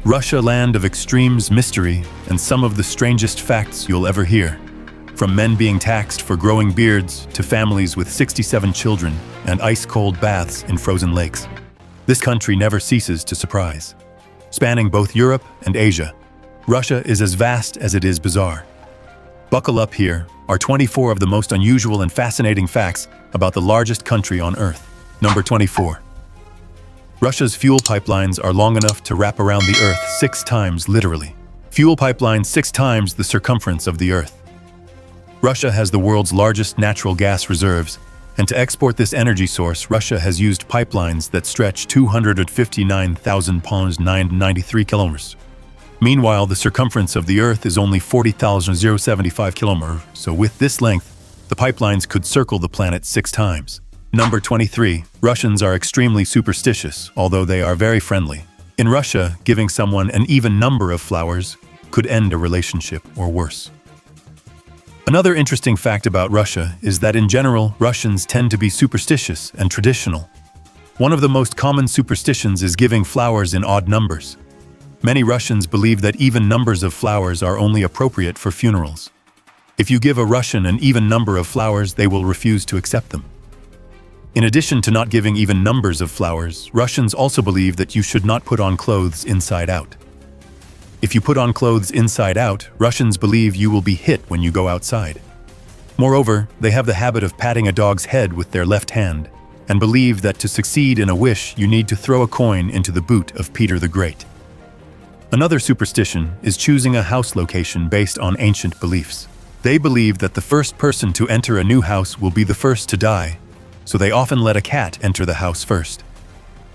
Russia, land of extremes, mystery, and some of the strangest facts you'll ever hear. From men being taxed for growing beards to families with 67 children and ice-cold baths in frozen lakes. This country never ceases to surprise. Spanning both Europe and Asia, Russia is as vast as it is bizarre. Buckle up, here are 24 of the most unusual and fascinating facts about the largest country on Earth. Number 24. Russia's fuel pipelines are long enough to wrap around the Earth 6 times literally. Fuel pipelines 6 times the circumference of the Earth. Russia has the world's largest natural gas reserves, and to export this energy source, Russia has used pipelines that stretch 259,000 pounds 993 kilometers. Meanwhile, the circumference of the Earth is only 40,075 kilometers, so with this length, the pipelines could circle the planet 6 times. Number 23. Russians are extremely superstitious, although they are very friendly. In Russia, giving someone an even number of flowers could end a relationship or worse. Another interesting fact about Russia is that in general, Russians tend to be superstitious and traditional. One of the most common superstitions is giving flowers in odd numbers. Many Russians believe that even numbers of flowers are only appropriate for funerals. If you give a Russian an even number of flowers, they will refuse to accept them. In addition to not giving even numbers of flowers, Russians also believe that you should not put on clothes inside out. If you put on clothes inside out, Russians believe you will be hit when you go outside. Moreover, they have the habit of patting a dog's head with their left hand, and believe that to succeed in a wish, you need to throw a coin into the boot of Peter the Great. Another superstition is choosing a house location based on ancient beliefs. They believe that the first person to enter a new house will be the first to die, so they often let a cat enter the house first.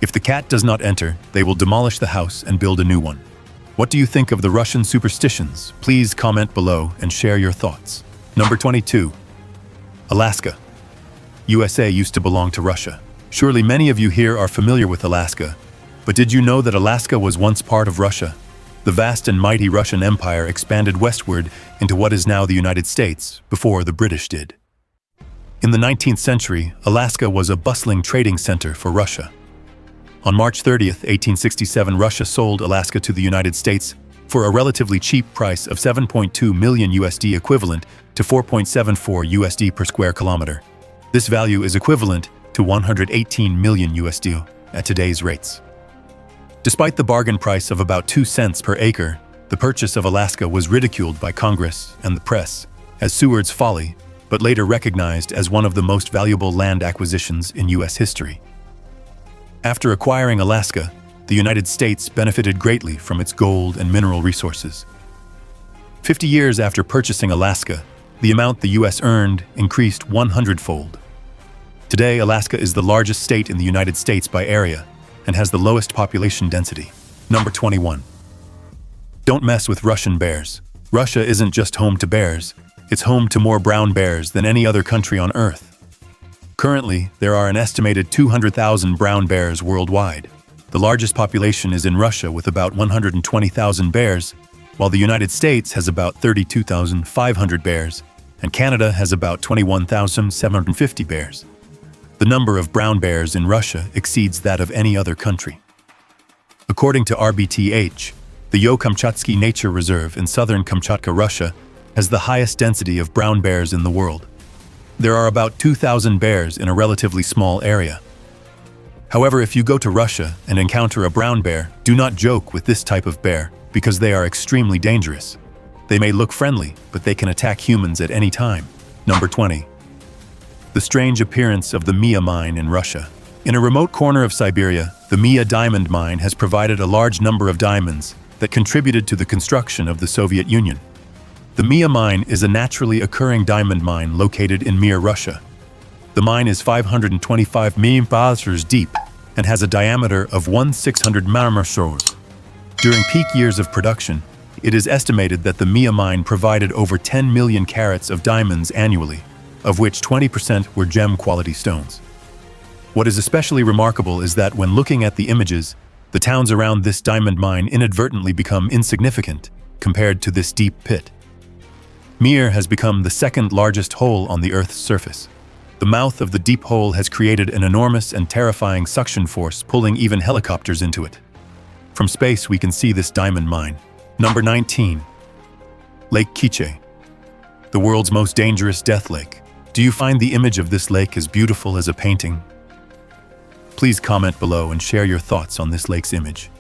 If the cat does not enter, they will demolish the house and build a new one. What do you think of the Russian superstitions? Please comment below and share your thoughts. Number 22. Alaska. USA used to belong to Russia. Surely many of you here are familiar with Alaska, but did you know that Alaska was once part of Russia? The vast and mighty Russian Empire expanded westward into what is now the United States before the British did. In the 19th century, Alaska was a bustling trading center for Russia. On March 30th, 1867, Russia sold Alaska to the United States for a relatively cheap price of 7.2 million USD, equivalent to 4.74 USD per square kilometer. This value is equivalent to 118 million USD at today's rates. Despite the bargain price of about 2 cents per acre, the purchase of Alaska was ridiculed by Congress and the press as Seward's folly, but later recognized as one of the most valuable land acquisitions in U.S. history. After acquiring Alaska, the United States benefited greatly from its gold and mineral resources. 50 years after purchasing Alaska, the amount the U.S. earned increased 100-fold. Today, Alaska is the largest state in the United States by area and has the lowest population density. Number 21. Don't mess with Russian bears. Russia isn't just home to bears, it's home to more brown bears than any other country on Earth. Currently, there are an estimated 200,000 brown bears worldwide. The largest population is in Russia with about 120,000 bears, while the United States has about 32,500 bears, and Canada has about 21,750 bears. The number of brown bears in Russia exceeds that of any other country. According to RBTH, the Yo-Kamchatsky Nature Reserve in southern Kamchatka, Russia, has the highest density of brown bears in the world. There are about 2,000 bears in a relatively small area. However, if you go to Russia and encounter a brown bear, do not joke with this type of bear because they are extremely dangerous. They may look friendly, but they can attack humans at any time. Number 20. The strange appearance of the Mia mine in Russia. In a remote corner of Siberia, the Mia diamond mine has provided a large number of diamonds that contributed to the construction of the Soviet Union. The Mia mine is a naturally occurring diamond mine located in Mir, Russia. The mine is 525 mm deep and has a diameter of 1/600 mm. During peak years of production, it is estimated that the Mia mine provided over 10 million carats of diamonds annually, of which 20% were gem-quality stones. What is especially remarkable is that when looking at the images, the towns around this diamond mine inadvertently become insignificant compared to this deep pit. Mir has become the second largest hole on the Earth's surface. The mouth of the deep hole has created an enormous and terrifying suction force, pulling even helicopters into it. From space, we can see this diamond mine. Number 19. Lake Kiche, the world's most dangerous death lake. Do you find the image of this lake as beautiful as a painting? Please comment below and share your thoughts on this lake's image.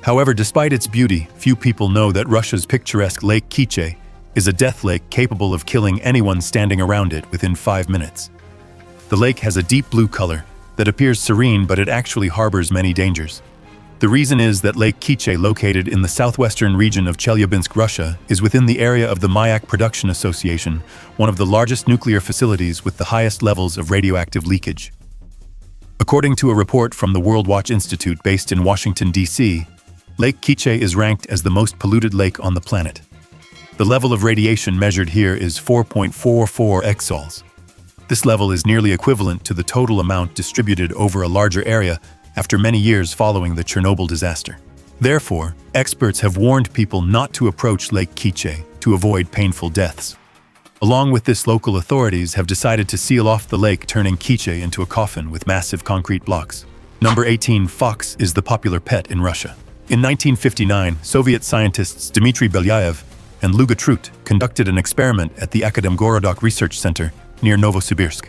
However, despite its beauty, few people know that Russia's picturesque Lake Kiche is a death lake capable of killing anyone standing around it within 5 minutes. The lake has a deep blue color that appears serene, but it actually harbors many dangers. The reason is that Lake Kiche, located in the southwestern region of Chelyabinsk, Russia, is within the area of the Mayak Production Association, one of the largest nuclear facilities with the highest levels of radioactive leakage. According to a report from the World Watch Institute based in Washington, D.C., Lake Kiche is ranked as the most polluted lake on the planet. The level of radiation measured here is 4.44 exols. This level is nearly equivalent to the total amount distributed over a larger area after many years following the Chernobyl disaster. Therefore, experts have warned people not to approach Lake Kiche to avoid painful deaths. Along with this, local authorities have decided to seal off the lake, turning Kiche into a coffin with massive concrete blocks. Number 18. Fox is the popular pet in Russia. In 1959, Soviet scientists Dmitry Belyaev and Luga Trut conducted an experiment at the Akademgorodok Research Center near Novosibirsk.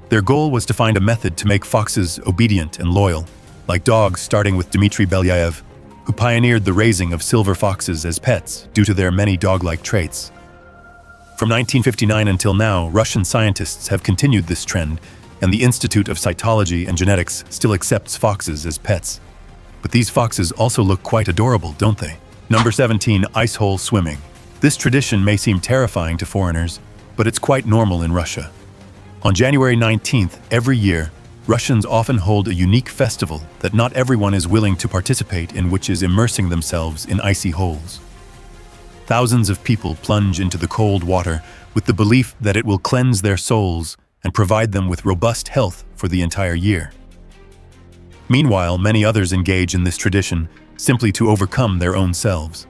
Their goal was to find a method to make foxes obedient and loyal, like dogs, starting with Dmitry Belyaev, who pioneered the raising of silver foxes as pets due to their many dog-like traits. From 1959 until now, Russian scientists have continued this trend, and the Institute of Cytology and Genetics still accepts foxes as pets. But these foxes also look quite adorable, don't they? Number 17. Ice hole swimming. This tradition may seem terrifying to foreigners, but it's quite normal in Russia. On January 19th, every year, Russians often hold a unique festival that not everyone is willing to participate in, which is immersing themselves in icy holes. Thousands of people plunge into the cold water with the belief that it will cleanse their souls and provide them with robust health for the entire year. Meanwhile, many others engage in this tradition simply to overcome their own selves.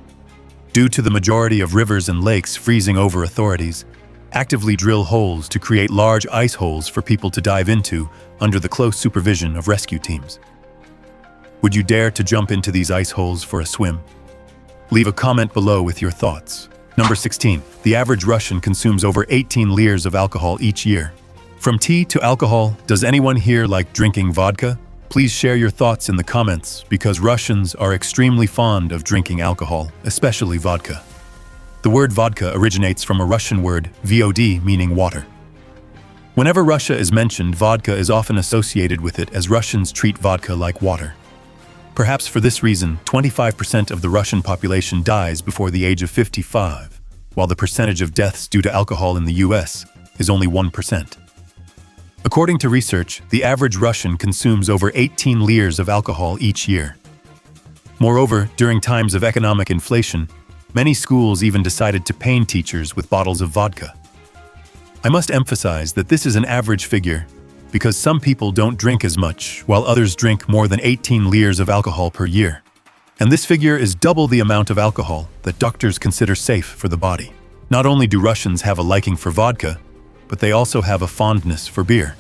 Due to the majority of rivers and lakes freezing over, authorities actively drill holes to create large ice holes for people to dive into under the close supervision of rescue teams. Would you dare to jump into these ice holes for a swim? Leave a comment below with your thoughts. Number 16. The average Russian consumes over 18 liters of alcohol each year. From tea to alcohol, does anyone here like drinking vodka? Please share your thoughts in the comments, because Russians are extremely fond of drinking alcohol, especially vodka. The word vodka originates from a Russian word, vod, meaning water. Whenever Russia is mentioned, vodka is often associated with it, as Russians treat vodka like water. Perhaps for this reason, 25% of the Russian population dies before the age of 55, while the percentage of deaths due to alcohol in the US is only 1%. According to research, the average Russian consumes over 18 liters of alcohol each year. Moreover, during times of economic inflation, many schools even decided to pay teachers with bottles of vodka. I must emphasize that this is an average figure, because some people don't drink as much, while others drink more than 18 liters of alcohol per year. And this figure is double the amount of alcohol that doctors consider safe for the body. Not only do Russians have a liking for vodka, but they also have a fondness for beer.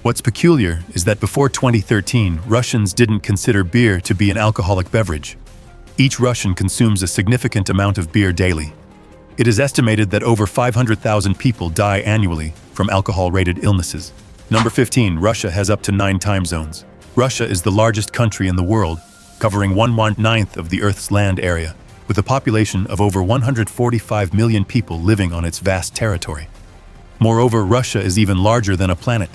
What's peculiar is that before 2013, Russians didn't consider beer to be an alcoholic beverage. Each Russian consumes a significant amount of beer daily. It is estimated that over 500,000 people die annually from alcohol-related illnesses. Number 15. Russia has up to 9 time zones. Russia is the largest country in the world, covering 1/9 of the Earth's land area, with a population of over 145 million people living on its vast territory. Moreover, Russia is even larger than a planet,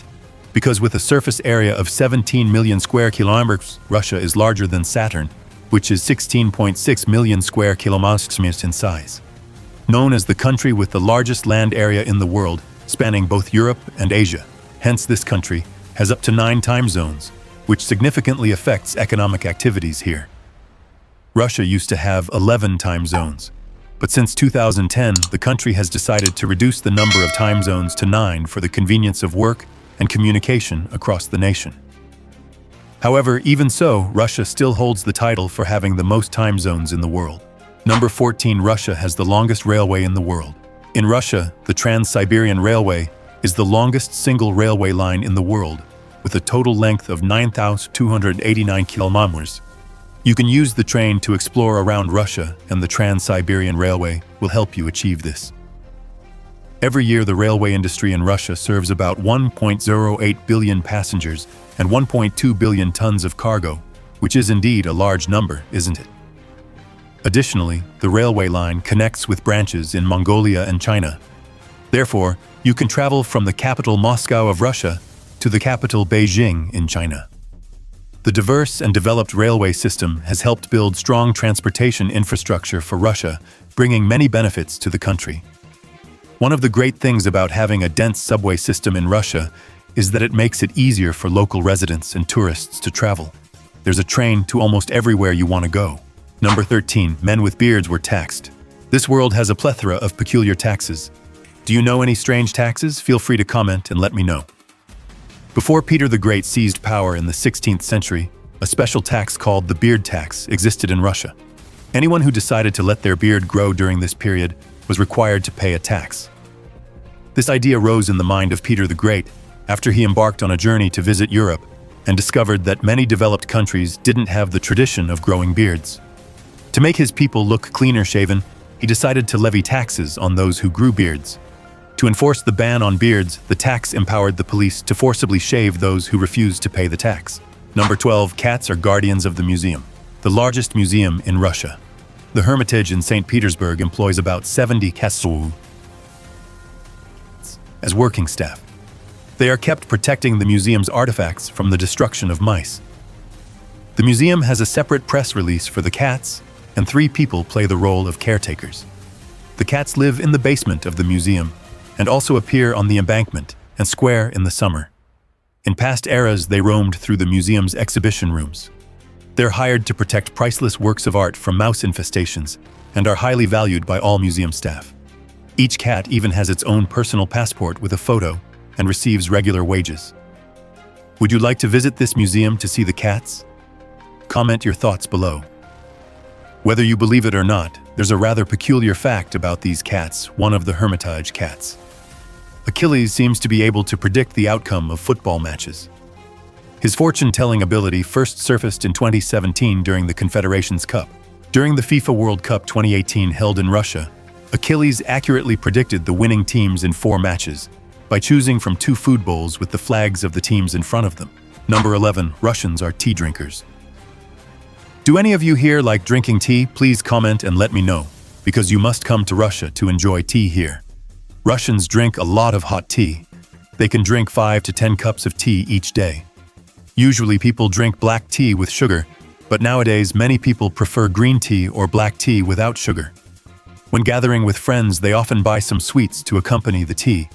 because with a surface area of 17 million square kilometers, Russia is larger than Saturn, which is 16.6 million square kilometers in size. Known as the country with the largest land area in the world, spanning both Europe and Asia. Hence, this country has up to 9 time zones, which significantly affects economic activities here. Russia used to have 11 time zones, but since 2010, the country has decided to reduce the number of time zones to 9 for the convenience of work and communication across the nation. However, even so, Russia still holds the title for having the most time zones in the world. Number 14. Russia has the longest railway in the world. In Russia, the Trans-Siberian Railway is the longest single railway line in the world, with a total length of 9,289 kilometers. You can use the train to explore around Russia, and the Trans-Siberian Railway will help you achieve this. Every year, the railway industry in Russia serves about 1.08 billion passengers and 1.2 billion tons of cargo, which is indeed a large number, isn't it? Additionally, the railway line connects with branches in Mongolia and China. Therefore, you can travel from the capital Moscow of Russia to the capital Beijing in China. The diverse and developed railway system has helped build strong transportation infrastructure for Russia, bringing many benefits to the country. One of the great things about having a dense subway system in Russia is that it makes it easier for local residents and tourists to travel. There's a train to almost everywhere you want to go. Number 13. Men with beards were taxed. This world has a plethora of peculiar taxes. Do you know any strange taxes? Feel free to comment and let me know. Before Peter the Great seized power in the 16th century, a special tax called the beard tax existed in Russia. Anyone who decided to let their beard grow during this period was required to pay a tax. This idea rose in the mind of Peter the Great after he embarked on a journey to visit Europe and discovered that many developed countries didn't have the tradition of growing beards. To make his people look cleaner shaven, he decided to levy taxes on those who grew beards. To enforce the ban on beards, the tax empowered the police to forcibly shave those who refused to pay the tax. Number 12. Cats are guardians of the museum. The largest museum in Russia. The Hermitage in St. Petersburg employs about 70 cats as working staff. They are kept protecting the museum's artifacts from the destruction of mice. The museum has a separate press release for the cats, and 3 people play the role of caretakers. The cats live in the basement of the museum and also appear on the embankment and square in the summer. In past eras, they roamed through the museum's exhibition rooms. They're hired to protect priceless works of art from mouse infestations and are highly valued by all museum staff. Each cat even has its own personal passport with a photo and receives regular wages. Would you like to visit this museum to see the cats? Comment your thoughts below. Whether you believe it or not, there's a rather peculiar fact about these cats, one of the Hermitage cats. Achilles seems to be able to predict the outcome of football matches. His fortune-telling ability first surfaced in 2017 during the Confederations Cup. During the FIFA World Cup 2018 held in Russia, Achilles accurately predicted the winning teams in 4 matches by choosing from 2 food bowls with the flags of the teams in front of them. Number 11. Russians are tea drinkers. Do any of you here like drinking tea? Please comment and let me know, because you must come to Russia to enjoy tea here. Russians drink a lot of hot tea. They can drink 5 to 10 cups of tea each day. Usually people drink black tea with sugar, but nowadays many people prefer green tea or black tea without sugar. When gathering with friends, they often buy some sweets to accompany the tea.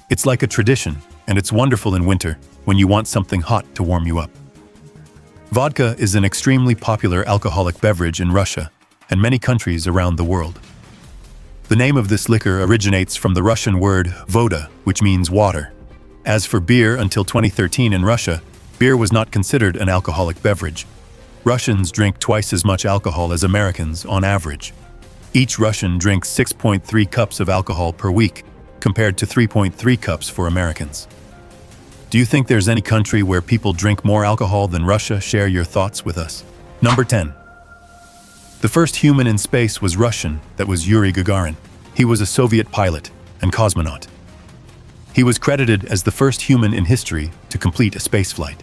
It's like a tradition, and it's wonderful in winter when you want something hot to warm you up. Vodka is an extremely popular alcoholic beverage in Russia and many countries around the world. The name of this liquor originates from the Russian word voda, which means water. As for beer, until 2013 in Russia, beer was not considered an alcoholic beverage. Russians drink twice as much alcohol as Americans on average. Each Russian drinks 6.3 cups of alcohol per week, compared to 3.3 cups for Americans. Do you think there's any country where people drink more alcohol than Russia? Share your thoughts with us. Number 10. The first human in space was Russian, that was Yuri Gagarin. He was a Soviet pilot and cosmonaut. He was credited as the first human in history to complete a spaceflight.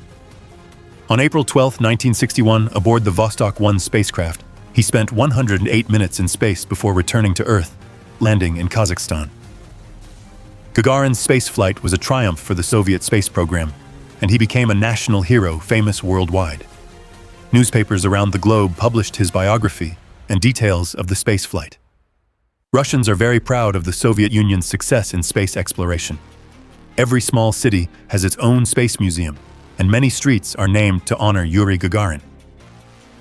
On April 12, 1961, aboard the Vostok 1 spacecraft, he spent 108 minutes in space before returning to Earth, landing in Kazakhstan. Gagarin's spaceflight was a triumph for the Soviet space program, and he became a national hero famous worldwide. Newspapers around the globe published his biography and details of the spaceflight. Russians are very proud of the Soviet Union's success in space exploration. Every small city has its own space museum, and many streets are named to honor Yuri Gagarin.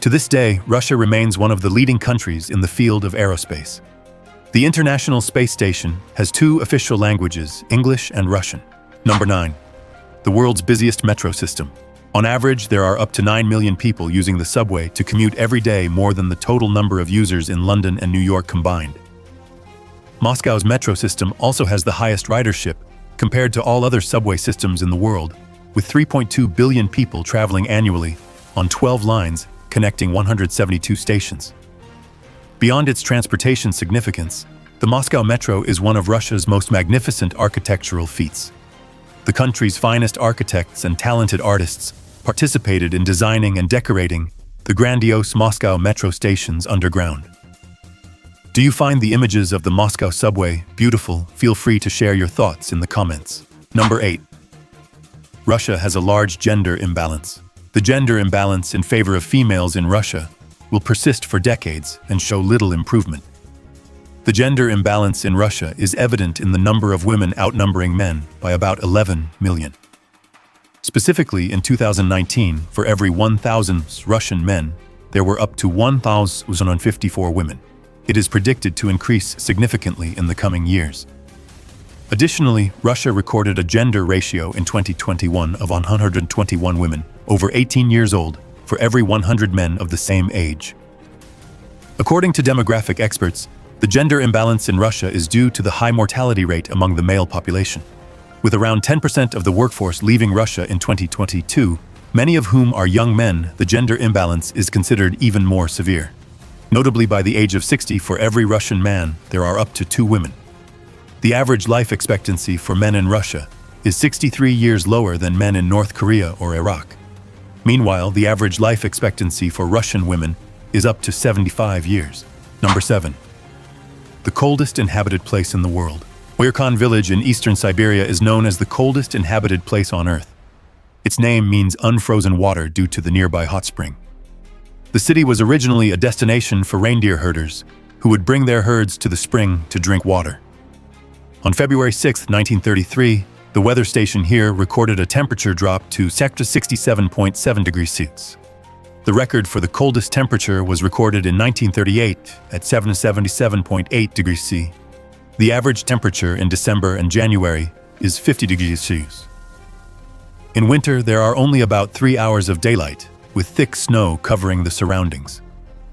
To this day, Russia remains one of the leading countries in the field of aerospace. The International Space Station has 2 official languages, English and Russian. Number 9. The world's busiest metro system. On average, there are up to 9 million people using the subway to commute every day, more than the total number of users in London and New York combined. Moscow's metro system also has the highest ridership compared to all other subway systems in the world, with 3.2 billion people traveling annually on 12 lines connecting 172 stations. Beyond its transportation significance, the Moscow Metro is one of Russia's most magnificent architectural feats. The country's finest architects and talented artists participated in designing and decorating the grandiose Moscow Metro stations underground. Do you find the images of the Moscow subway beautiful? Feel free to share your thoughts in the comments. Number 8. Russia has a large gender imbalance. The gender imbalance in favor of females in Russia will persist for decades and show little improvement. The gender imbalance in Russia is evident in the number of women outnumbering men by about 11 million. Specifically, in 2019, for every 1,000 Russian men, there were up to 1,054 women. It is predicted to increase significantly in the coming years. Additionally, Russia recorded a gender ratio in 2021 of 121 women over 18 years old for every 100 men of the same age. According to demographic experts, the gender imbalance in Russia is due to the high mortality rate among the male population. With around 10% of the workforce leaving Russia in 2022, many of whom are young men, the gender imbalance is considered even more severe. Notably, by the age of 60, for every Russian man, there are up to 2 women. The average life expectancy for men in Russia is 63 years lower than men in North Korea or Iraq. Meanwhile, the average life expectancy for Russian women is up to 75 years. Number 7. The coldest inhabited place in the world. Oyurkan village in eastern Siberia is known as the coldest inhabited place on Earth. Its name means unfrozen water due to the nearby hot spring. The city was originally a destination for reindeer herders, who would bring their herds to the spring to drink water. On February 6, 1933, the weather station here recorded a temperature drop to 67.7 degrees Celsius. The record for the coldest temperature was recorded in 1938 at 77.8 degrees C. The average temperature in December and January is 50 degrees Celsius. In winter, there are only about 3 hours of daylight, with thick snow covering the surroundings.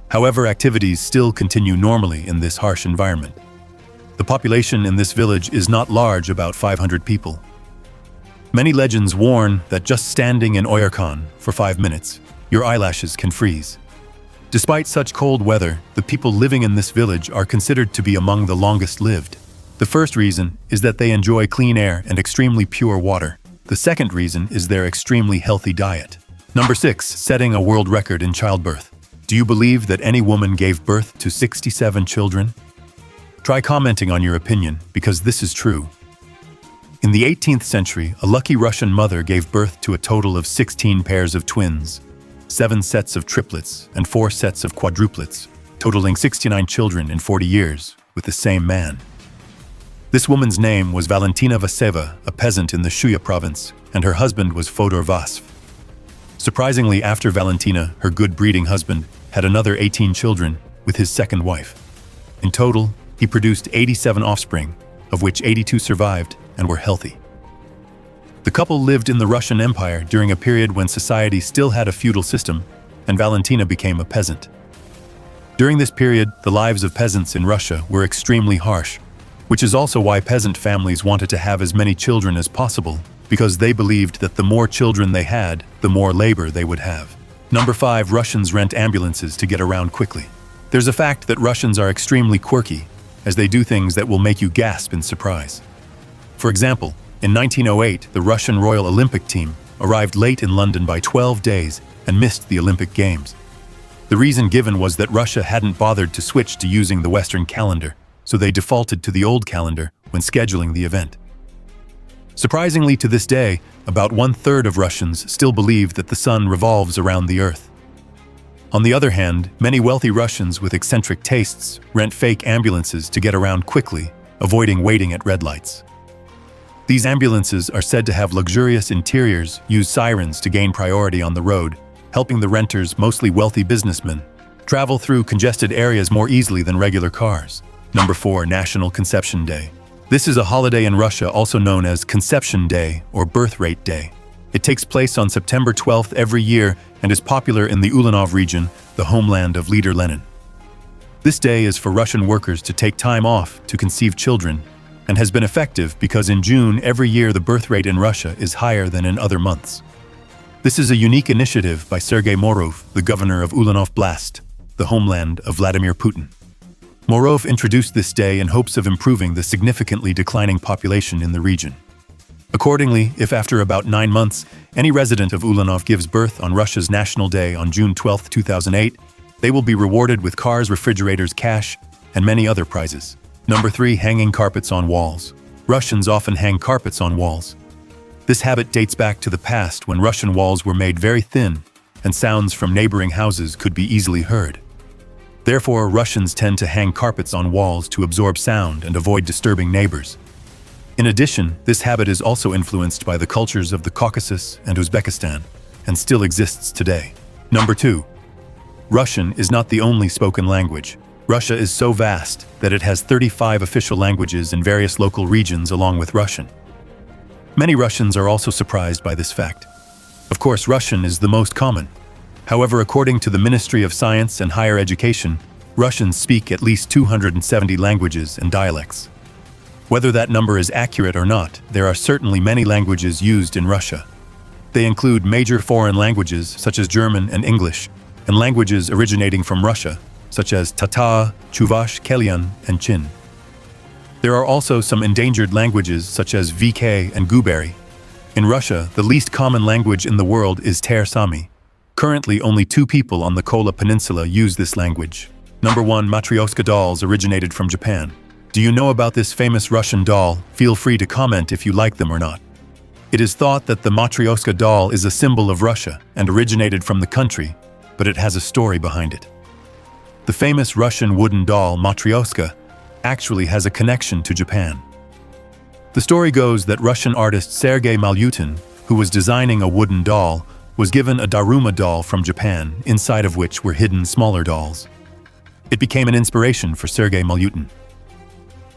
However, activities still continue normally in this harsh environment. The population in this village is not large, about 500 people. Many legends warn that just standing in Oyurkan for 5 minutes, your eyelashes can freeze. Despite such cold weather, the people living in this village are considered to be among the longest lived. The first reason is that they enjoy clean air and extremely pure water. The second reason is their extremely healthy diet. Number 6. Setting a world record in childbirth. Do you believe that any woman gave birth to 67 children? Try commenting on your opinion, because this is true. In the 18th century, a lucky Russian mother gave birth to a total of 16 pairs of twins, 7 sets of triplets, and 4 sets of quadruplets, totaling 69 children in 40 years, with the same man. This woman's name was Valentina Vaseva, a peasant in the Shuya province, and her husband was Fodor Vasv. Surprisingly, after Valentina, her good-breeding husband had another 18 children with his second wife. In total, he produced 87 offspring, of which 82 survived and were healthy. The couple lived in the Russian Empire during a period when society still had a feudal system, and Valentina became a peasant. During this period, the lives of peasants in Russia were extremely harsh, which is also why peasant families wanted to have as many children as possible, because they believed that the more children they had, the more labor they would have. Number 5. Russians rent ambulances to get around quickly. There's a fact that Russians are extremely quirky, as they do things that will make you gasp in surprise. For example, in 1908, the Russian Royal Olympic team arrived late in London by 12 days and missed the Olympic Games. The reason given was that Russia hadn't bothered to switch to using the Western calendar, so they defaulted to the old calendar when scheduling the event. Surprisingly, to this day, about 1/3 of Russians still believe that the sun revolves around the Earth. On the other hand, many wealthy Russians with eccentric tastes rent fake ambulances to get around quickly, avoiding waiting at red lights. These ambulances are said to have luxurious interiors, use sirens to gain priority on the road, helping the renters, mostly wealthy businessmen, travel through congested areas more easily than regular cars. Number 4. National Conception Day. This is a holiday in Russia also known as Conception Day or Birth Rate Day. It takes place on September 12th every year and is popular in the Ulanov region, the homeland of leader Lenin. This day is for Russian workers to take time off to conceive children, and has been effective because in June every year the birth rate in Russia is higher than in other months. This is a unique initiative by Sergei Morov, the governor of Ulanov Blast, the homeland of Vladimir Putin. Morov introduced this day in hopes of improving the significantly declining population in the region. Accordingly, if after about 9 months, any resident of Ulanov gives birth on Russia's National Day on June 12, 2008, they will be rewarded with cars, refrigerators, cash, and many other prizes. Number 3. Hanging carpets on walls. Russians often hang carpets on walls. This habit dates back to the past when Russian walls were made very thin and sounds from neighboring houses could be easily heard. Therefore, Russians tend to hang carpets on walls to absorb sound and avoid disturbing neighbors. In addition, this habit is also influenced by the cultures of the Caucasus and Uzbekistan, and still exists today. Number 2. Russian is not the only spoken language. Russia is so vast that it has 35 official languages in various local regions along with Russian. Many Russians are also surprised by this fact. Of course, Russian is the most common. However, according to the Ministry of Science and Higher Education, Russians speak at least 270 languages and dialects. Whether that number is accurate or not, there are certainly many languages used in Russia. They include major foreign languages such as German and English, and languages originating from Russia, such as Tatar, Chuvash, Kelian, and Chin. There are also some endangered languages such as VK and Guberi. In Russia, the least common language in the world is Ter-Sami. Currently, only 2 people on the Kola Peninsula use this language. Number 1. Matryoshka dolls originated from Japan. Do you know about this famous Russian doll? Feel free to comment if you like them or not. It is thought that the Matryoshka doll is a symbol of Russia and originated from the country, but it has a story behind it. The famous Russian wooden doll Matryoshka actually has a connection to Japan. The story goes that Russian artist Sergei Malyutin, who was designing a wooden doll, was given a Daruma doll from Japan, inside of which were hidden smaller dolls. It became an inspiration for Sergei Malyutin.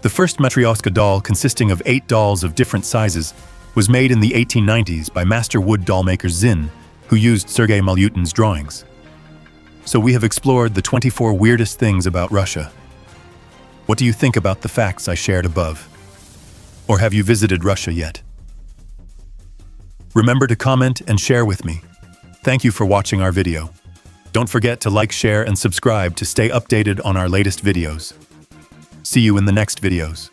The first Matryoshka doll, consisting of 8 dolls of different sizes, was made in the 1890s by master wood dollmaker Zinn, who used Sergei Malyutin's drawings. So we have explored the 24 weirdest things about Russia. What do you think about the facts I shared above? Or have you visited Russia yet? Remember to comment and share with me. Thank you for watching our video. Don't forget to like, share, and subscribe to stay updated on our latest videos. See you in the next videos.